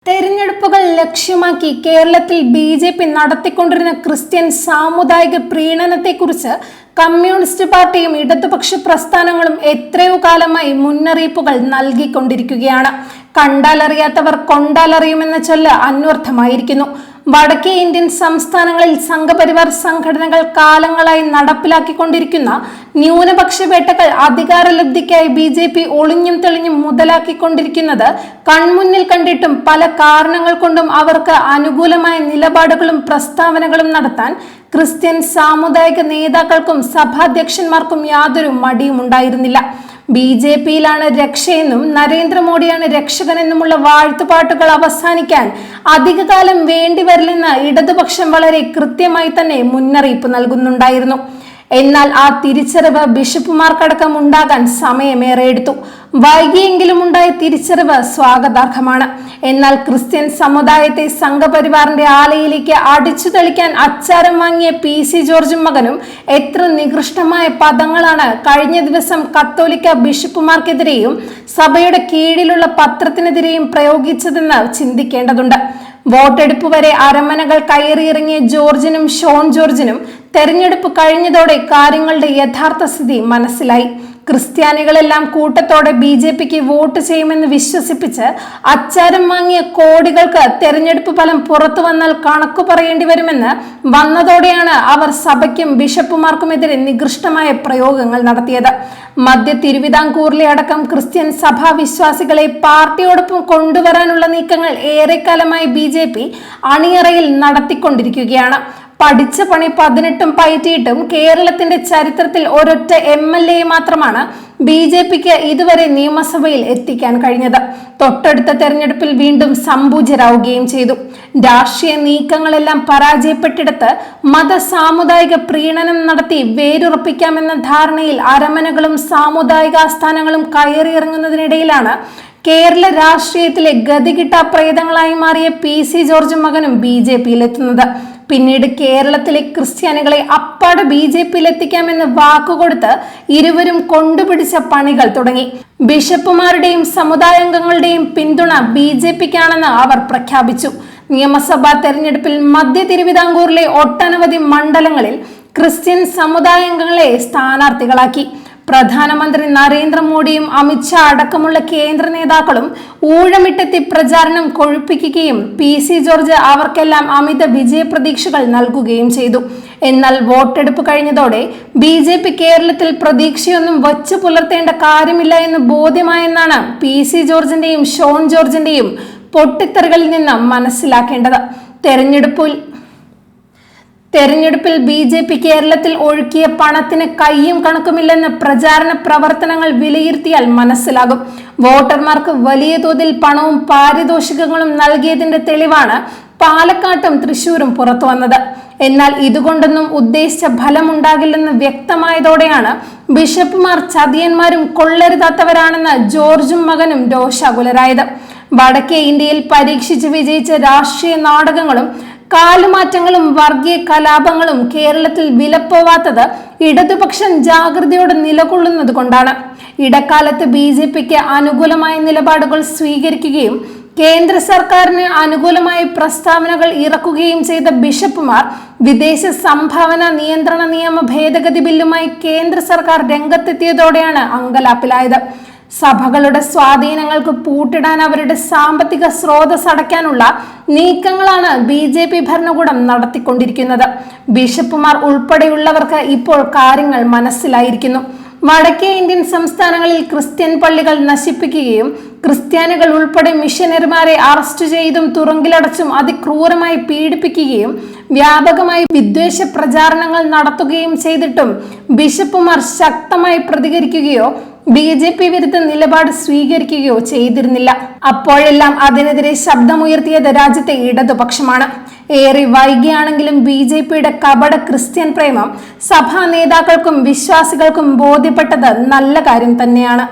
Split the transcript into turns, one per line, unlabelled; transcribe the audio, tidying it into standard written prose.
തെരഞ്ഞെടുപ്പുകൾ ലക്ഷ്യമാക്കി കേരളത്തിൽ ബി.ജെ.പി. നടത്തിക്കൊണ്ടിരുന്ന ക്രിസ്ത്യൻ സാമുദായിക പ്രീണനത്തെക്കുറിച്ച് കമ്മ്യൂണിസ്റ്റ് പാർട്ടിയും ഇടതുപക്ഷ പ്രസ്ഥാനങ്ങളും എത്രയോ കാലമായി മുന്നറിയിപ്പുകൾ നൽകിക്കൊണ്ടിരിക്കുകയാണ്. കണ്ടാലറിയാത്തവർ കൊണ്ടാലറിയുമെന്ന ചൊല്ല് അന്വർത്ഥമായിരിക്കുന്നു. വടക്കേ ഇന്ത്യൻ സംസ്ഥാനങ്ങളിൽ സംഘപരിവാർ സംഘടനകൾ കാലങ്ങളായി നടപ്പിലാക്കിക്കൊണ്ടിരിക്കുന്ന ന്യൂനപക്ഷ വേട്ടകൾ അധികാരലബ്ധിക്കായി ബി.ജെ.പി. ഒളിഞ്ഞും തെളിഞ്ഞും മുതലാക്കിക്കൊണ്ടിരിക്കുന്നത് കൺമുന്നിൽ കണ്ടിട്ടും പല കാരണങ്ങൾ കൊണ്ടും അവർക്ക് അനുകൂലമായ നിലപാടുകളും പ്രസ്താവനകളും നടത്താൻ ക്രിസ്ത്യൻ സാമുദായിക നേതാക്കൾക്കും സഭാധ്യക്ഷന്മാർക്കും യാതൊരു മടിയും ഉണ്ടായിരുന്നില്ല. ബി.ജെ.പിയിലാണ് രക്ഷയെന്നും നരേന്ദ്രമോദിയാണ് രക്ഷകനെന്നുമുള്ള വാഴ്ത്തുപാട്ടുകൾ അവസാനിക്കാൻ അധികകാലം വേണ്ടിവരില്ലെന്ന് ഇടതുപക്ഷം വളരെ കൃത്യമായി തന്നെ മുന്നറിയിപ്പ് നൽകുന്നുണ്ടായിരുന്നു. എന്നാൽ ആ തിരിച്ചറിവ് ബിഷപ്പുമാർക്കടക്കം ഉണ്ടാകാൻ സമയമേറെ എടുത്തു. വൈകിയെങ്കിലും ഉണ്ടായ തിരിച്ചറിവ് സ്വാഗതാർഹമാണ്. എന്നാൽ ക്രിസ്ത്യൻ സമുദായത്തെ സംഘപരിവാറിന്റെ ആലയിലേക്ക് അടിച്ചു തെളിക്കാൻ അച്ചാരം വാങ്ങിയ പി.സി. ജോർജും മകനും എത്ര നികൃഷ്ടമായ പദങ്ങളാണ് കഴിഞ്ഞ ദിവസം കത്തോലിക്ക ബിഷപ്പുമാർക്കെതിരെയും സഭയുടെ കീഴിലുള്ള പത്രത്തിനെതിരെയും പ്രയോഗിച്ചതെന്ന് ചിന്തിക്കേണ്ടതുണ്ട്. വോട്ടെടുപ്പ് വരെ അരമനകൾ കയറിയിറങ്ങിയ ജോർജിനും ഷോൺ ജോർജിനും തെരഞ്ഞെടുപ്പ് കഴിഞ്ഞതോടെ കാര്യങ്ങളുടെ യഥാർത്ഥ സ്ഥിതി മനസ്സിലായി. ക്രിസ്ത്യാനികളെല്ലാം കൂട്ടത്തോടെ ബി.ജെ.പിക്ക് വോട്ട് ചെയ്യുമെന്ന് വിശ്വസിപ്പിച്ച് അച്ചാരം വാങ്ങിയ കോടികൾക്ക് തെരഞ്ഞെടുപ്പ് ഫലം പുറത്തു വന്നാൽ കണക്കു പറയേണ്ടി വരുമെന്ന് വന്നതോടെയാണ് അവർ സഭയ്ക്കും ബിഷപ്പുമാർക്കുമെതിരെ നികൃഷ്ടമായ പ്രയോഗങ്ങൾ നടത്തിയത്. മധ്യ തിരുവിതാംകൂറിലെ അടക്കം ക്രിസ്ത്യൻ സഭാ വിശ്വാസികളെ പാർട്ടിയോടൊപ്പം കൊണ്ടുവരാനുള്ള നീക്കങ്ങൾ ഏറെക്കാലമായി ബി.ജെ.പി. അണിയറയിൽ നടത്തിക്കൊണ്ടിരിക്കുകയാണ്. പഠിച്ച പണി 18 പയറ്റിയിട്ടും കേരളത്തിന്റെ ചരിത്രത്തിൽ ഒരൊറ്റ എം.എൽ.എ മാത്രമാണ് ബി.ജെ.പിക്ക് ഇതുവരെ നിയമസഭയിൽ എത്തിക്കാൻ കഴിഞ്ഞത്. തൊട്ടടുത്ത തെരഞ്ഞെടുപ്പിൽ വീണ്ടും സംപൂജ്യരാവുകയും ചെയ്തു. രാഷ്ട്രീയ നീക്കങ്ങളെല്ലാം പരാജയപ്പെട്ടിടത്ത് മത സാമുദായിക പ്രീണനം നടത്തി വേരുറപ്പിക്കാമെന്ന ധാരണയിൽ അരമനകളും സാമുദായിക ആസ്ഥാനങ്ങളും കയറിയിറങ്ങുന്നതിനിടയിലാണ് കേരള രാഷ്ട്രീയത്തിലെ ഗതികിട്ട പ്രേതങ്ങളായി മാറിയ പി.സി. ജോർജും മകനും ബി.ജെ.പിയിലെത്തുന്നത്. പിന്നീട് കേരളത്തിലെ ക്രിസ്ത്യാനികളെ അപ്പാടെ ബി.ജെ.പിയിലെത്തിക്കാമെന്ന് വാക്കുകൊടുത്ത് ഇരുവരും കൊണ്ടുപിടിച്ച പണികൾ തുടങ്ങി. ബിഷപ്പുമാരുടെയും സമുദായാംഗങ്ങളുടെയും പിന്തുണ ബി.ജെ.പിക്കാണെന്ന് അവർ പ്രഖ്യാപിച്ചു. നിയമസഭാ തെരഞ്ഞെടുപ്പിൽ മധ്യ തിരുവിതാംകൂറിലെ ഒട്ടനവധി മണ്ഡലങ്ങളിൽ ക്രിസ്ത്യൻ സമുദായാംഗങ്ങളെ സ്ഥാനാർത്ഥികളാക്കി. പ്രധാനമന്ത്രി നരേന്ദ്രമോദിയും അമിത്ഷാ അടക്കമുള്ള കേന്ദ്ര നേതാക്കളും ഊഴമിട്ടെത്തി പ്രചാരണം കൊഴുപ്പിക്കുകയും പി.സി. ജോർജ് അവർക്കെല്ലാം അമിത വിജയപ്രതീക്ഷകൾ നൽകുകയും ചെയ്തു. എന്നാൽ വോട്ടെടുപ്പ് കഴിഞ്ഞതോടെ ബി.ജെ.പി. കേരളത്തിൽ പ്രതീക്ഷയൊന്നും വച്ചു പുലർത്തേണ്ട കാര്യമില്ല എന്ന് ബോധ്യമായെന്നാണ് പി.സി. ജോർജിന്റെയും ഷോൺ ജോർജിന്റെയും പൊട്ടിത്തെറികളിൽ നിന്ന് മനസ്സിലാക്കേണ്ടത്. തെരഞ്ഞെടുപ്പിൽ ബി.ജെ.പി. കേരളത്തിൽ ഒഴുക്കിയ പണത്തിന് കയ്യും കണക്കുമില്ലെന്ന് പ്രചാരണ പ്രവർത്തനങ്ങൾ വിലയിരുത്തിയാൽ മനസ്സിലാകും. വോട്ടർമാർക്ക് വലിയ തോതിൽ പണവും പാരിതോഷികങ്ങളും നൽകിയതിന്റെ തെളിവാണ് പാലക്കാട്ടും തൃശൂരും പുറത്തു വന്നത്. എന്നാൽ ഇതുകൊണ്ടൊന്നും ഉദ്ദേശിച്ച ഫലമുണ്ടാകില്ലെന്ന് വ്യക്തമായതോടെയാണ് ബിഷപ്പുമാർ ചതിയന്മാരും കൊള്ളരുതാത്തവരാണെന്ന് ജോർജും മകനും രോഷാകുലരായത്. വടക്കേ ഇന്ത്യയിൽ പരീക്ഷിച്ച് വിജയിച്ച രാഷ്ട്രീയ നാടകങ്ങളും കാലുമാറ്റങ്ങളും വർഗീയ കലാപങ്ങളും കേരളത്തിൽ വിലപ്പോവാത്തത് ഇടതുപക്ഷം ജാഗ്രതയോടെ നിലകൊള്ളുന്നത് കൊണ്ടാണ്. ഇടക്കാലത്ത് ബി.ജെ.പിക്ക് അനുകൂലമായ നിലപാടുകൾ സ്വീകരിക്കുകയും കേന്ദ്ര സർക്കാരിന് അനുകൂലമായ പ്രസ്താവനകൾ ഇറക്കുകയും ചെയ്ത ബിഷപ്പുമാർ വിദേശ സംഭാവന നിയന്ത്രണ നിയമ ഭേദഗതി ബില്ലുമായി കേന്ദ്ര സർക്കാർ രംഗത്തെത്തിയതോടെയാണ് അങ്കലാപ്പിലായത്. സഭകളുടെ സ്വാധീനങ്ങൾക്ക് പൂട്ടിടാൻ അവരുടെ സാമ്പത്തിക സ്രോതസ് അടയ്ക്കാനുള്ള നീക്കങ്ങളാണ് ബി.ജെ.പി. ഭരണകൂടം നടത്തിക്കൊണ്ടിരിക്കുന്നത്. ബിഷപ്പുമാർ ഉൾപ്പെടെയുള്ളവർക്ക് ഇപ്പോൾ കാര്യങ്ങൾ മനസ്സിലായിരിക്കുന്നു. വടക്കേ ഇന്ത്യൻ സംസ്ഥാനങ്ങളിൽ ക്രിസ്ത്യൻ പള്ളികൾ നശിപ്പിക്കുകയും ക്രിസ്ത്യാനികൾ ഉൾപ്പെടെ മിഷനറിമാരെ അറസ്റ്റ് ചെയ്തും തുറങ്കിലടച്ചും അതിക്രൂരമായി പീഡിപ്പിക്കുകയും വ്യാപകമായി വിദ്വേഷ പ്രചാരണങ്ങൾ നടത്തുകയും ചെയ്തിട്ടും ബിഷപ്പുമാർ ശക്തമായി പ്രതികരിക്കുകയോ ബി.ജെ.പി. വിരുദ്ധ നിലപാട് സ്വീകരിക്കുകയോ ചെയ്തിരുന്നില്ല. അപ്പോഴെല്ലാം അതിനെതിരെ ശബ്ദമുയർത്തിയത് രാജ്യത്തെ ഇടതുപക്ഷമാണ്. ഏറെ വൈകിയാണെങ്കിലും ബി.ജെ.പിയുടെ കപട ക്രിസ്ത്യൻ പ്രേമം സഭാ നേതാക്കൾക്കും വിശ്വാസികൾക്കും ബോധ്യപ്പെട്ടത് നല്ല കാര്യം തന്നെയാണ്.